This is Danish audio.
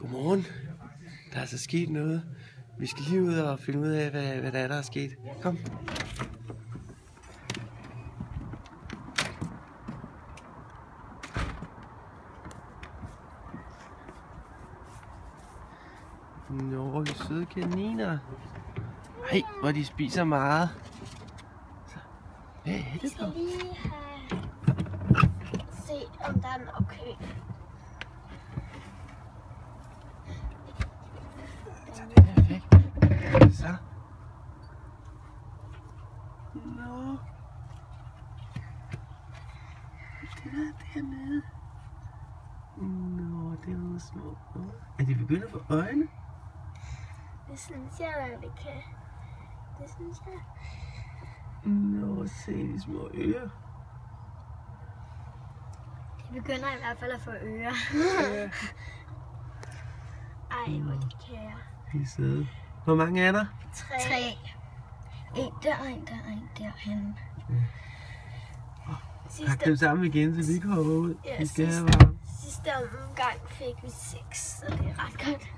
Godmorgen. Der er altså sket noget. Vi skal lige ud og finde ud af, hvad der er sket. Kom. Nå, de søde kaniner. Ej, hvor de spiser meget. Så. Hvad er det Vi skal lige se, om der er nok kø. Så den er væk. Så. Nå. Det der dernede. Nå, det er nogle små. Er de begyndt at få øjne? Det synes jeg, at vi kan. Det synes jeg. Nå, se de små ører. De begynder i hvert fald at få ører. Ja. Ej, hvor de kære. De er søde. Hvor mange er der? 3. En der, en der, en derhen. Pak dem sammen igen, så vi kommer ud. Ja, Vi skal have varme. sidste omgang fik vi 6, så det er ret godt.